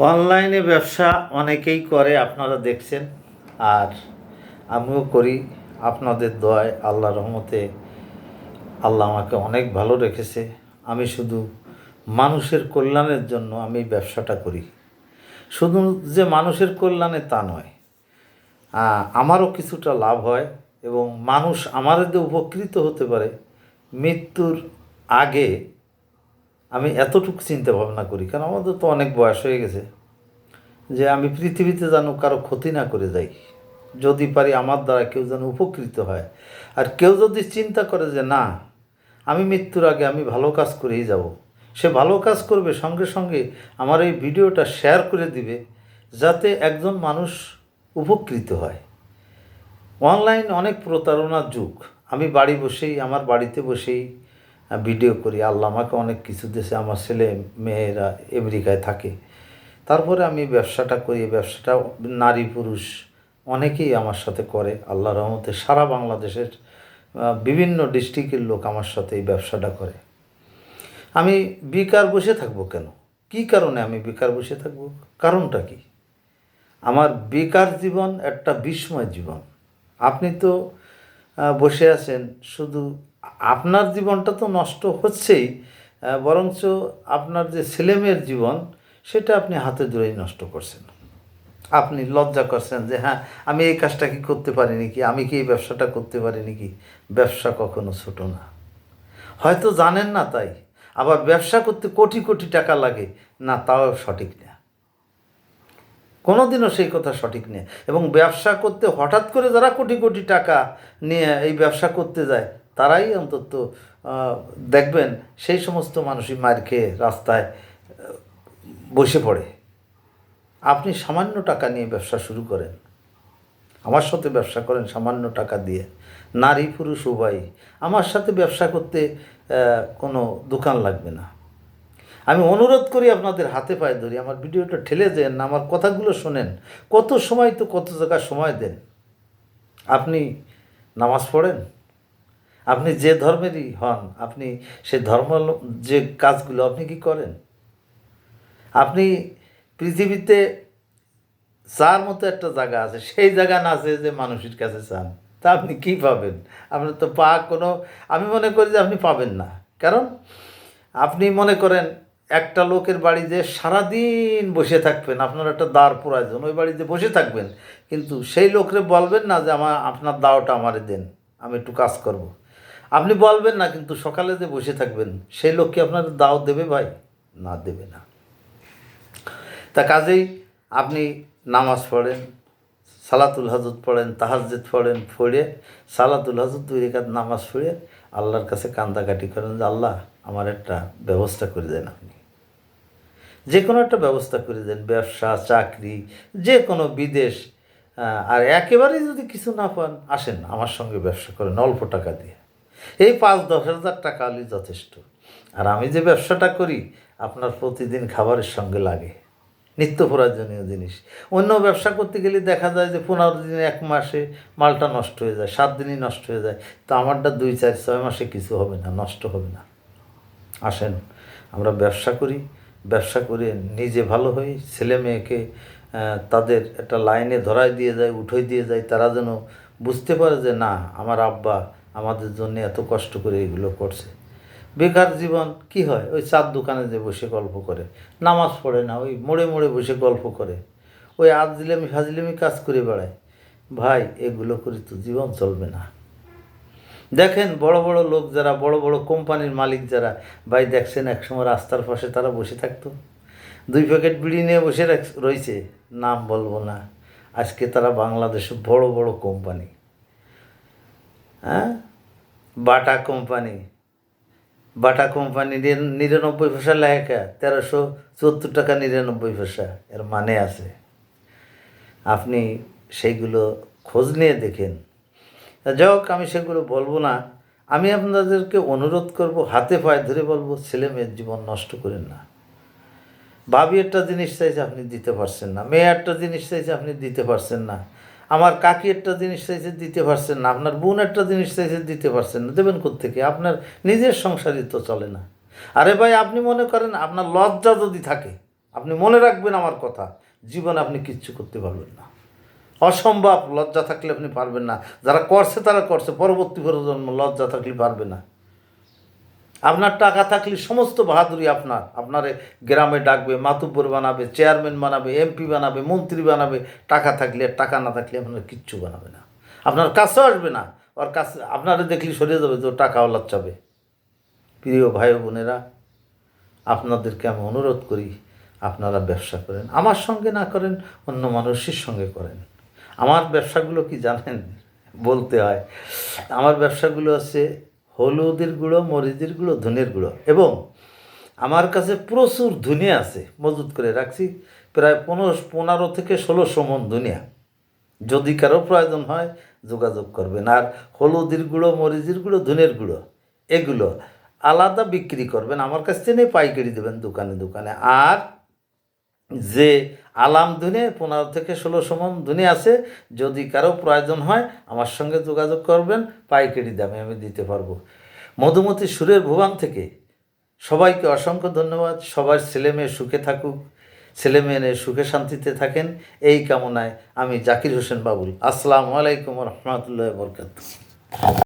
অনলাইনে ব্যবসা অনেকেই করে, আপনারা দেখছেন। আর আমিও করি। আপনাদের দোয়ায়, আল্লাহর রহমতে আল্লাহ আমাকে অনেক ভালো রেখেছে। আমি শুধু মানুষের কল্যাণের জন্য আমি এই ব্যবসাটা করি। শুধু যে মানুষের কল্যাণে তা নয়, আমারও কিছুটা লাভ হয় এবং মানুষ আমার যে উপকৃত হতে পারে। মৃত্যুর আগে আমি এতটুকু চিন্তা ভাবনা করি, কারণ আমাদের তো অনেক বয়স হয়ে গেছে, যে আমি পৃথিবীতে যেন কারো ক্ষতি না করে যাই। যদি পারি আমার দ্বারা কেউ যেন উপকৃত হয়। আর কেউ যদি চিন্তা করে যে না, আমি মৃত্যুর আগে আমি ভালো কাজ করেই যাব, সে ভালো কাজ করবে, সঙ্গে সঙ্গে আমার এই ভিডিওটা শেয়ার করে দিবে, যাতে একজন মানুষ উপকৃত হয়। অনলাইন অনেক প্রতারণার যুগ। আমি বাড়ি বসেই, আমার বাড়িতে বসেই ভিডিও করি। আল্লাহ আমাকে অনেক কিছু দিয়েছে। আমার ছেলে মেয়েরা আমেরিকায় থাকে, তারপরে আমি ব্যবসাটা করি। ব্যবসাটা নারী পুরুষ অনেকেই আমার সাথে করে। আল্লাহর রহমতে সারা বাংলাদেশের বিভিন্ন ডিস্ট্রিক্টের লোক আমার সাথে এই ব্যবসাটা করে। আমি বেকার বসে থাকবো কেন? কী কারণে আমি বেকার বসে থাকবো? কারণটা কি? আমার বেকার জীবন একটা বিস্ময় জীবন। আপনি তো বসে আছেন, শুধু আপনার জীবনটা তো নষ্ট হচ্ছেই, বরঞ্চ আপনার যে ছেলেমেয়ের জীবন, সেটা আপনি হাতে ধরেই নষ্ট করছেন। আপনি লজ্জা করছেন যে হ্যাঁ, আমি এই কাজটা কি করতে পারি নাকি, আমি কি এই ব্যবসাটা করতে পারি নাকি। ব্যবসা কখনো ছোট না, হয়তো জানেন না তাই। আবার ব্যবসা করতে কোটি কোটি টাকা লাগে না, তাও সঠিক না। কোনো দিনও সেই কথা সঠিক নেই। এবং ব্যবসা করতে হঠাৎ করে যারা কোটি কোটি টাকা নিয়ে এই ব্যবসা করতে যায়, তারাই অন্তত দেখবেন সেই সমস্ত মানুষই মার খেয়ে রাস্তায় বসে পড়ে। আপনি সামান্য টাকা নিয়ে ব্যবসা শুরু করেন, আমার সাথে ব্যবসা করেন সামান্য টাকা দিয়ে। নারী পুরুষ উভয়ই আমার সাথে ব্যবসা করতে কোনো দোকান লাগবে না। আমি অনুরোধ করি, আপনাদের হাতে পায়ে ধরি, আমার ভিডিওটা ঠেলে দেন, আমার কথাগুলো শোনেন। কত সময় তো কত জায়গায় সময় দেন। আপনি নামাজ পড়েন, আপনি যে ধর্মেরই হন, আপনি সে ধর্ম যে কাজগুলো আপনি কি করেন? আপনি পৃথিবীতে চার মতো একটা জায়গা আছে, সেই জায়গা না আছে যে মানুষের কাছে চান, তা আপনি কী পাবেন? আপনার তো কোনো, আমি মনে করি যে আপনি পাবেন না। কারণ আপনি মনে করেন একটা লোকের বাড়ি যে সারাদিন বসে থাকবেন, আপনার একটা দাঁড় প্রয়োজন, ওই বাড়িতে বসে থাকবেন, কিন্তু সেই লোকরে বলবেন না যে আপনার দাওটা আমারে দেন, আমি একটু কাজ করব। আপনি বলবেন না, কিন্তু সকালে যে বসে থাকবেন, সেই লোক কি আপনার দাও দেবে ভাই? না, দেবে না। তা কাজেই আপনি নামাজ পড়েন, সালাতুল হাজত পড়েন, তাহাজ্জুদ পড়েন, পড়ে সালাতুল হাজত 2 রাকাত নামাজ পড়ে আল্লাহর কাছে কান্দাকাটি করেন যে আল্লাহ, আমার একটা ব্যবস্থা করে দেন, আপনি যে কোনো একটা ব্যবস্থা করে দেন, ব্যবসা, চাকরি, যে কোনো বিদেশ। আর একেবারেই যদি কিছু না পান, আসেন আমার সঙ্গে ব্যবসা করেন অল্প টাকা দিয়ে। এই 5-10 হাজার টাকা হলেই যথেষ্ট। আর আমি যে ব্যবসাটা করি, আপনার প্রতিদিন খাবারের সঙ্গে লাগে, নিত্য প্রয়োজনীয় জিনিস। অন্য ব্যবসা করতে গেলে দেখা যায় যে 15 দিনে, 1 মাসে মালটা নষ্ট হয়ে যায়, 7 দিনই নষ্ট হয়ে যায়। তো আমারটা 2-4-6 মাসে কিছু হবে না, নষ্ট হবে না। আসেন আমরা ব্যবসা করি, ব্যবসা করে নিজে ভালো হই, ছেলে মেয়েকে তাদের একটা লাইনে ধরাই দিয়ে যায়, উঠোই দিয়ে যায়, তারা যেন বুঝতে পারে যে না, আমার আব্বা আমাদের জন্য এত কষ্ট করে এগুলো করছে। বেকার জীবন কি হয়? ওই চার দোকানে যে বসে গল্প করে, নামাজ পড়ে না, ওই মোড়ে মোড়ে বসে গল্প করে, ওই আজলিমি ফাজলিমি কাজ করে বেড়ায়। ভাই, এগুলো করে তো জীবন চলবে না। দেখেন বড় বড় লোক যারা, বড় বড় কোম্পানির মালিক যারা, ভাই দেখছেন একসময় রাস্তার পাশে তারা বসে থাকতো, 2 প্যাকেট বিড়ি নিয়ে বসে রয়েছে, নাম বলবো না। আজকে তারা বাংলাদেশে বড় বড় কোম্পানি, হ্যাঁ, বাটা কোম্পানি, বাটা কোম্পানি 99 পয়সা লেখা, 1374 টাকা 99 পয়সা, এর মানে আছে। আপনি সেইগুলো খোঁজ নিয়ে দেখেন। যাই হোক, আমি সেগুলো বলবো না। আমি আপনাদেরকে অনুরোধ করব, হাতে পায়ে ধরে বলবো, ছেলে মেয়ের জীবন নষ্ট করেন না। ভাবি একটা জিনিস চাইছে, আপনি দিতে পারছেন না। মেয়ে একটা জিনিস চাইছে, আপনি দিতে পারছেন না। আমার কাকি একটা জিনিস চাইছে, দিতে পারছেন না। আপনার বোন একটা জিনিস চাইছে, দিতে পারছেন না। দেবেন কোত্থেকে? আপনার নিজের সংসারই তো চলে না। আরে ভাই, আপনি মনে করেন আপনার লজ্জা যদি থাকে, আপনি মনে রাখবেন আমার কথা, জীবনে আপনি কিচ্ছু করতে পারবেন না, অসম্ভব। লজ্জা থাকলে আপনি পারবেন না, যারা করছে তারা করছে, পরবর্তী প্রজন্ম লজ্জা থাকলে পারবে না। আপনার টাকা থাকলে সমস্ত বাহাদুরি আপনারে গ্রামে ডাকবে, মাতুব্বর বানাবে, চেয়ারম্যান বানাবে, এমপি বানাবে, মন্ত্রী বানাবে। টাকা থাকলে, টাকা না থাকলে আপনার কিচ্ছু বানাবে না, আপনার কাছেও আসবে না। ওর কাছে আপনারা দেখলে সরিয়ে যাবে, তো টাকাওয়ালা চাবে। প্রিয় ভাই বোনেরা, আপনাদেরকে আমি অনুরোধ করি, আপনারা ব্যবসা করেন, আমার সঙ্গে না করেন, অন্য মানুষের সঙ্গে করেন। আমার ব্যবসাগুলো কি জানেন? বলতে হয়, আমার ব্যবসাগুলো আছে হলুদের গুঁড়ো, মরিচের গুঁড়ো, ধনের গুঁড়ো, এবং আমার কাছে প্রচুর ধনিয়া আছে, মজুত করে রাখছি। প্রায় 15 থেকে 16 মণ ধনিয়া। যদি কারো প্রয়োজন হয় যোগাযোগ করবেন। আর হলুদের গুঁড়ো, মরিচের গুঁড়ো, ধনের গুঁড়ো এগুলো আলাদা বিক্রি করবেন, আমার কাছ থেকে পাইকারি দেবেন দোকানে দোকানে। আর যে আলাম ধনে 15 থেকে 16 মণ ধনে আছে, যদি কারো প্রয়োজন হয় আমার সঙ্গে যোগাযোগ করবেন, পাইকারি দামে আমি দিতে পারবো। মধুমতি সুরের ভুবন থেকে সবাইকে অসংখ্য ধন্যবাদ। সবার ছেলে মেয়ে সুখে থাকুক, ছেলে মেয়ে সুখে শান্তিতে থাকেন, এই কামনায় আমি জাকির হোসেন বাবুল। আসসালামু আলাইকুম রহমতুল্লাহ বরকাত।